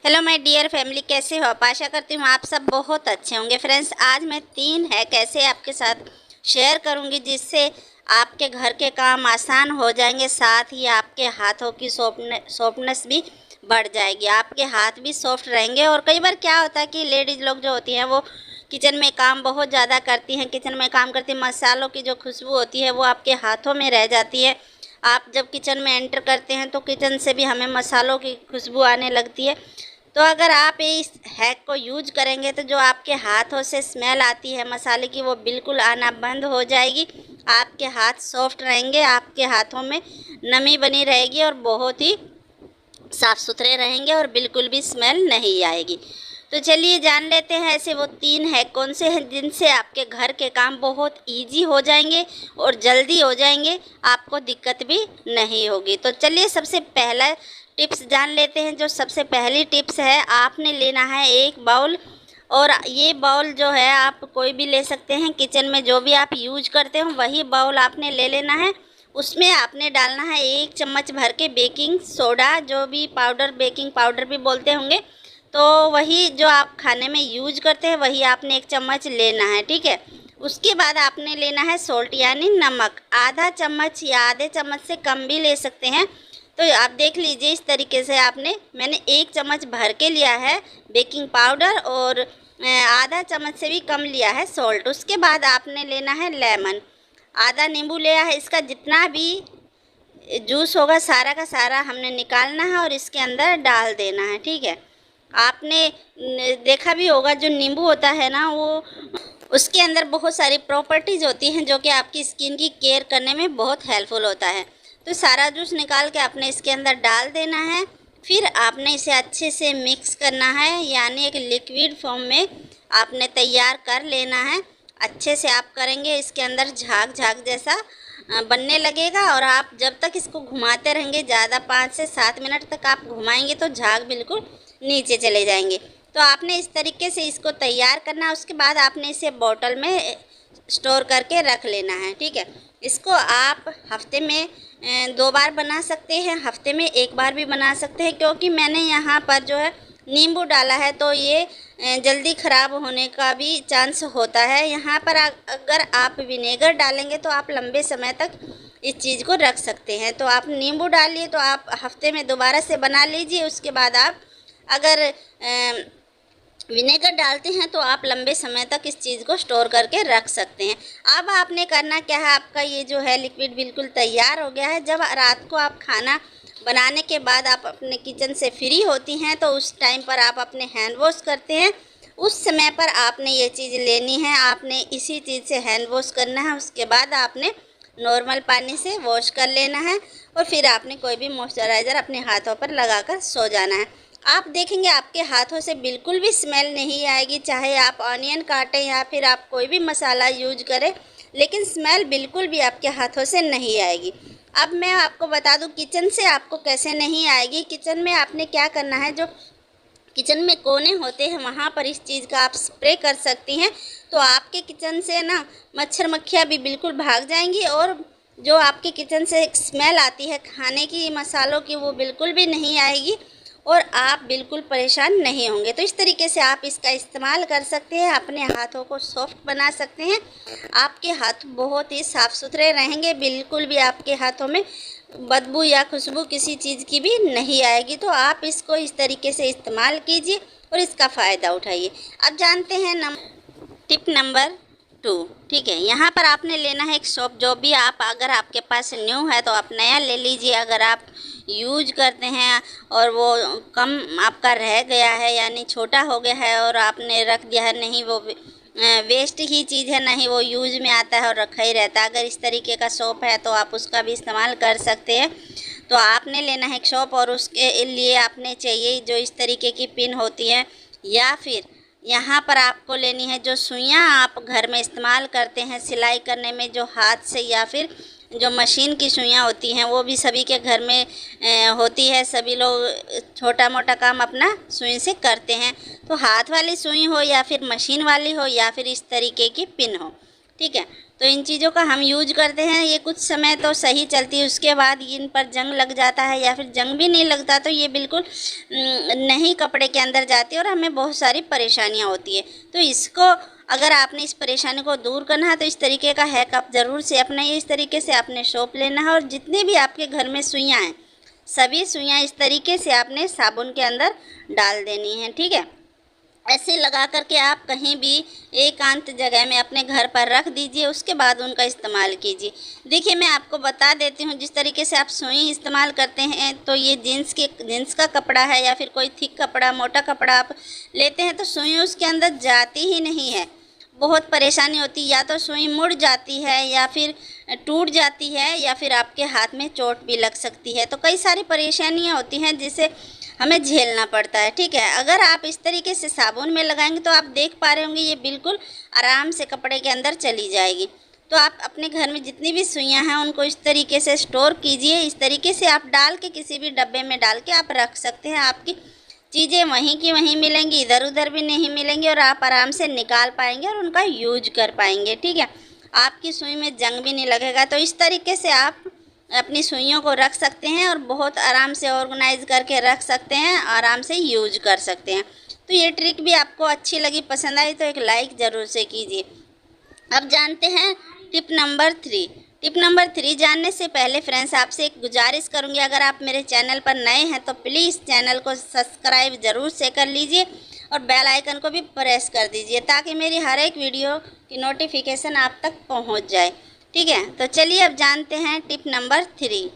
Hello my dear family, कैसे हो आप? आशा करती हूँ आप सब बहुत अच्छे होंगे। फ्रेंड्स, आज मैं 3 हैक ऐसे आपके साथ शेयर करूँगी जिससे आपके घर के काम आसान हो जाएंगे, साथ ही आपके हाथों की सॉफ्टनेस भी बढ़ जाएगी, आपके हाथ भी सॉफ्ट रहेंगे। और कई बार क्या होता है कि लेडीज़ लोग जो होती हैं वो किचन में काम बहुत ज़्यादा करती हैं, किचन में काम करती मसालों की जो खुशबू होती है वो आपके हाथों में रह जाती है। आप जब किचन में एंटर करते हैं तो किचन से भी हमें मसालों की खुशबू आने लगती है। तो अगर आप इस हैक को यूज करेंगे तो जो आपके हाथों से स्मेल आती है मसाले की वो बिल्कुल आना बंद हो जाएगी। आपके हाथ सॉफ्ट रहेंगे, आपके हाथों में नमी बनी रहेगी और बहुत ही साफ़ सुथरे रहेंगे और बिल्कुल भी स्मेल नहीं आएगी। तो चलिए जान लेते हैं ऐसे वो 3 हैक कौन से हैं जिनसे आपके घर के काम बहुत इजी हो जाएंगे और जल्दी हो जाएंगे, आपको दिक्कत भी नहीं होगी। तो चलिए सबसे पहला टिप्स जान लेते हैं। जो सबसे पहली टिप्स है, आपने लेना है एक बाउल। और ये बाउल जो है आप कोई भी ले सकते हैं, किचन में जो भी आप यूज करते हो वही बाउल आपने ले लेना है। उसमें आपने डालना है 1 चम्मच भर के बेकिंग सोडा, जो भी पाउडर, बेकिंग पाउडर भी बोलते होंगे, तो वही जो आप खाने में यूज करते हैं वही आपने 1 चम्मच लेना है, ठीक है। उसके बाद आपने लेना है सॉल्ट यानी नमक, आधा चम्मच या आधे चम्मच से कम भी ले सकते हैं। तो आप देख लीजिए इस तरीके से मैंने 1 चम्मच भर के लिया है बेकिंग पाउडर और आधा चम्मच से भी कम लिया है सॉल्ट। उसके बाद आपने लेना है लेमन, आधा नींबू लिया है। इसका जितना भी जूस होगा सारा का सारा हमने निकालना है और इसके अंदर डाल देना है, ठीक है। आपने देखा भी होगा जो नींबू होता है ना, वो उसके अंदर बहुत सारी प्रॉपर्टीज़ होती हैं जो कि आपकी स्किन की केयर करने में बहुत हेल्पफुल होता है। तो सारा जूस निकाल के आपने इसके अंदर डाल देना है। फिर आपने इसे अच्छे से मिक्स करना है, यानी एक लिक्विड फॉर्म में आपने तैयार कर लेना है। अच्छे से आप करेंगे, इसके अंदर झाग झाग जैसा बनने लगेगा और आप जब तक इसको घुमाते रहेंगे, ज़्यादा 5 से 7 मिनट तक आप घुमाएंगे तो झाग बिल्कुल नीचे चले जाएंगे। तो आपने इस तरीके से इसको तैयार करना है। उसके बाद आपने इसे बोतल में स्टोर करके रख लेना है, ठीक है। इसको आप हफ्ते में 2 बार बना सकते हैं, हफ्ते में 1 बार भी बना सकते हैं, क्योंकि मैंने यहाँ पर जो है नींबू डाला है तो ये जल्दी ख़राब होने का भी चांस होता है। यहाँ पर अगर आप विनेगर डालेंगे तो आप लंबे समय तक इस चीज़ को रख सकते हैं। तो आप नींबू डालिए तो आप हफ्ते में दोबारा से बना लीजिए। उसके बाद आप अगर विनेगर डालते हैं तो आप लंबे समय तक इस चीज़ को स्टोर करके रख सकते हैं। अब आपने करना क्या है, आपका ये जो है लिक्विड बिल्कुल तैयार हो गया है। जब रात को आप खाना बनाने के बाद आप अपने किचन से फ्री होती हैं तो उस टाइम पर आप अपने हैंड वॉश करते हैं, उस समय पर आपने ये चीज़ लेनी है, आपने इसी चीज़ से हैंड वॉश करना है। उसके बाद आपने नॉर्मल पानी से वॉश कर लेना है और फिर आपने कोई भी मॉइस्चराइज़र अपने हाथों पर लगाकर सो जाना है। आप देखेंगे आपके हाथों से बिल्कुल भी स्मेल नहीं आएगी, चाहे आप ऑनियन काटें या फिर आप कोई भी मसाला यूज करें, लेकिन स्मेल बिल्कुल भी आपके हाथों से नहीं आएगी। अब मैं आपको बता दूं किचन से आपको कैसे नहीं आएगी। किचन में आपने क्या करना है, जो किचन में कोने होते हैं वहाँ पर इस चीज़ का आप स्प्रे कर सकती हैं, तो आपके किचन से ना मच्छर मक्खियाँ भी बिल्कुल भाग जाएंगी और जो आपके किचन से एक स्मेल आती है खाने की, मसालों की, वो बिल्कुल भी नहीं आएगी और आप बिल्कुल परेशान नहीं होंगे। तो इस तरीके से आप इसका इस्तेमाल कर सकते हैं, अपने हाथों को सॉफ्ट बना सकते हैं। आपके हाथ बहुत ही साफ़ सुथरे रहेंगे, बिल्कुल भी आपके हाथों में बदबू या खुशबू किसी चीज़ की भी नहीं आएगी। तो आप इसको इस तरीके से इस्तेमाल कीजिए और इसका फ़ायदा उठाइए। अब जानते हैं टिप नंबर 2, ठीक है। यहाँ पर आपने लेना है एक सोप, जो भी आप, अगर आपके पास न्यू है तो आप नया ले लीजिए। अगर आप यूज करते हैं और वो कम आपका रह गया है, यानी छोटा हो गया है और आपने रख दिया है, नहीं वो वेस्ट ही चीज़ है, नहीं वो यूज में आता है और रखा ही रहता है। अगर इस तरीके का सोप है तो आप उसका भी इस्तेमाल कर सकते हैं। तो आपने लेना है एक सोप और उसके लिए आपने चाहिए जो इस तरीके की पिन होती है, या फिर यहाँ पर आपको लेनी है जो सुइयाँ आप घर में इस्तेमाल करते हैं सिलाई करने में, जो हाथ से या फिर जो मशीन की सुइयाँ होती हैं, वो भी सभी के घर में होती है। सभी लोग छोटा मोटा काम अपना सुई से करते हैं। तो हाथ वाली सुई हो या फिर मशीन वाली हो या फिर इस तरीके की पिन हो, ठीक है। तो इन चीज़ों का हम यूज करते हैं, ये कुछ समय तो सही चलती है, उसके बाद इन पर जंग लग जाता है या फिर जंग भी नहीं लगता, तो ये बिल्कुल नहीं कपड़े के अंदर जाती है और हमें बहुत सारी परेशानियाँ होती है। तो इसको अगर आपने इस परेशानी को दूर करना है तो इस तरीके का हैक आप ज़रूर से अपनाइए। इस तरीके से आपने सोप लेना है और जितनी भी आपके घर में सुइयाँ हैं, सभी सुइयाँ इस तरीके से आपने साबुन के अंदर डाल देनी है, ठीक है। ऐसे लगा करके आप कहीं भी एकांत जगह में अपने घर पर रख दीजिए, उसके बाद उनका इस्तेमाल कीजिए। देखिए मैं आपको बता देती हूँ, जिस तरीके से आप सुई इस्तेमाल करते हैं, तो ये जीन्स का कपड़ा है या फिर कोई थिक कपड़ा, मोटा कपड़ा आप लेते हैं तो सुई उसके अंदर जाती ही नहीं है, बहुत परेशानी होती है। या तो सुई मुड़ जाती है या फिर टूट जाती है या फिर आपके हाथ में चोट भी लग सकती है। तो कई सारी परेशानियाँ होती हैं जिसे हमें झेलना पड़ता है, ठीक है। अगर आप इस तरीके से साबुन में लगाएंगे तो आप देख पा रहे होंगे ये बिल्कुल आराम से कपड़े के अंदर चली जाएगी। तो आप अपने घर में जितनी भी सुइयां हैं उनको इस तरीके से स्टोर कीजिए। इस तरीके से आप डाल के किसी भी डब्बे में डाल के आप रख सकते हैं। आपकी चीज़ें वहीं की वहीं मिलेंगी, इधर उधर भी नहीं मिलेंगी और आप आराम से निकाल पाएंगे और उनका यूज कर पाएंगे, ठीक है। आपकी सुई में जंग भी नहीं लगेगा। तो इस तरीके से आप अपनी सुइयों को रख सकते हैं और बहुत आराम से ऑर्गेनाइज करके रख सकते हैं, आराम से यूज कर सकते हैं। तो ये ट्रिक भी आपको अच्छी लगी, पसंद आई तो एक लाइक ज़रूर से कीजिए। अब जानते हैं टिप नंबर 3। टिप नंबर 3 जानने से पहले फ्रेंड्स आपसे एक गुजारिश करूंगी, अगर आप मेरे चैनल पर नए हैं तो प्लीज़ चैनल को सब्सक्राइब ज़रूर से कर लीजिए और बेल आइकन को भी प्रेस कर दीजिए ताकि मेरी हर एक वीडियो की नोटिफिकेशन आप तक पहुंच जाए, ठीक है। तो चलिए अब जानते हैं टिप नंबर 3।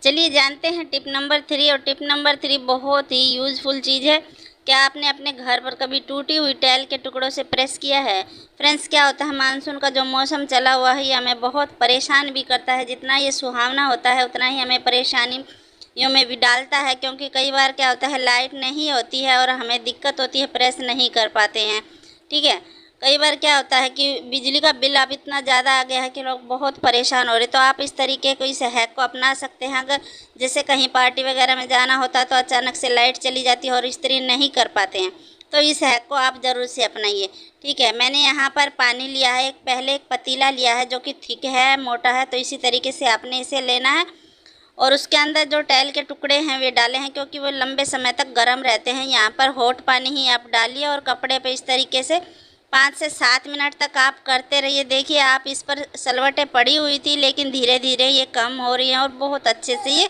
चलिए जानते हैं टिप नंबर 3। और टिप नंबर 3 बहुत ही यूज़फुल चीज़ है। क्या आपने अपने घर पर कभी टूटी हुई टाइल के टुकड़ों से प्रेस किया है? फ्रेंड्स क्या होता है, मानसून का जो मौसम चला हुआ है ये हमें बहुत परेशान भी करता है। जितना ये सुहावना होता है उतना ही हमें परेशानियों में भी डालता है, क्योंकि कई बार क्या होता है लाइट नहीं होती है और हमें दिक्कत होती है, प्रेस नहीं कर पाते हैं, ठीक है। कई बार क्या होता है कि बिजली का बिल अब इतना ज़्यादा आ गया है कि लोग बहुत परेशान हो रहे। तो आप इस तरीके को, इस हैक को अपना सकते हैं। अगर जैसे कहीं पार्टी वगैरह में जाना होता है तो अचानक से लाइट चली जाती है और इस्त्री नहीं कर पाते हैं, तो इस हैक को आप ज़रूर से अपनाइए, ठीक है। मैंने यहाँ पर पानी लिया है, पहले एक पतीला लिया है जो कि थिक है, मोटा है। तो इसी तरीके से आपने इसे लेना है और उसके अंदर जो टाइल के टुकड़े हैं वे डाले हैं, क्योंकि वो लंबे समय तक गर्म रहते हैं। यहाँ पर हॉट पानी ही आप डालिए और कपड़े पे इस तरीके से 5 से 7 मिनट तक आप करते रहिए। देखिए आप इस पर सलवटें पड़ी हुई थी, लेकिन धीरे धीरे ये कम हो रही हैं और बहुत अच्छे से ये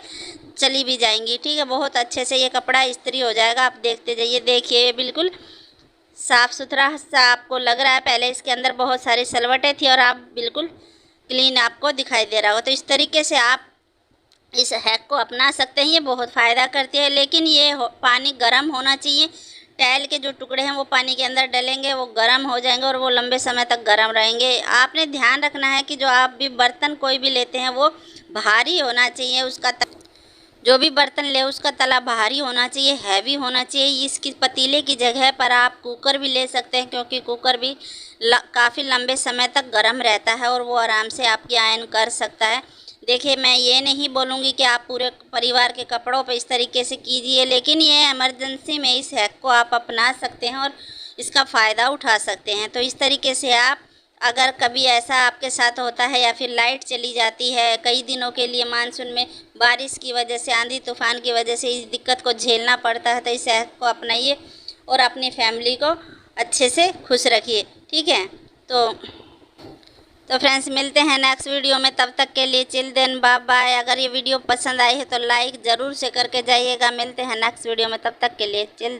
चली भी जाएंगी, ठीक है। बहुत अच्छे से ये कपड़ा इस्त्री हो जाएगा, आप देखते जाइए। देखिए बिल्कुल साफ़ सुथरा सा आपको लग रहा है, पहले इसके अंदर बहुत सारी सलवटें थी और आप बिल्कुल क्लीन आपको दिखाई दे रहा होगा। तो इस तरीके से आप इस हैक को अपना सकते हैं, ये बहुत फ़ायदा करती है। लेकिन ये पानी गर्म होना चाहिए। टाइल के जो टुकड़े हैं वो पानी के अंदर डलेंगे, वो गर्म हो जाएंगे और वो लंबे समय तक गर्म रहेंगे। आपने ध्यान रखना है कि जो आप भी बर्तन कोई भी लेते हैं वो भारी होना चाहिए, उसका जो भी बर्तन ले उसका तला भारी होना चाहिए, हैवी होना चाहिए। इसकी पतीले की जगह पर आप कुकर भी ले सकते हैं, क्योंकि कुकर भी काफ़ी लंबे समय तक गर्म रहता है और वो आराम से आपकी आयरन कर सकता है। देखिए मैं ये नहीं बोलूँगी कि आप पूरे परिवार के कपड़ों पे इस तरीके से कीजिए, लेकिन ये इमरजेंसी में इस हैक को आप अपना सकते हैं और इसका फ़ायदा उठा सकते हैं। तो इस तरीके से आप, अगर कभी ऐसा आपके साथ होता है या फिर लाइट चली जाती है कई दिनों के लिए, मानसून में बारिश की वजह से, आंधी तूफान की वजह से इस दिक्कत को झेलना पड़ता है, तो इस हैक को अपनाइए और अपनी फैमिली को अच्छे से खुश रखिए, ठीक है। तो फ्रेंड्स मिलते हैं नेक्स्ट वीडियो में, तब तक के लिए चिल देन बाय बाय। अगर ये वीडियो पसंद आई है तो लाइक ज़रूर से करके जाइएगा। मिलते हैं नेक्स्ट वीडियो में, तब तक के लिए चिल।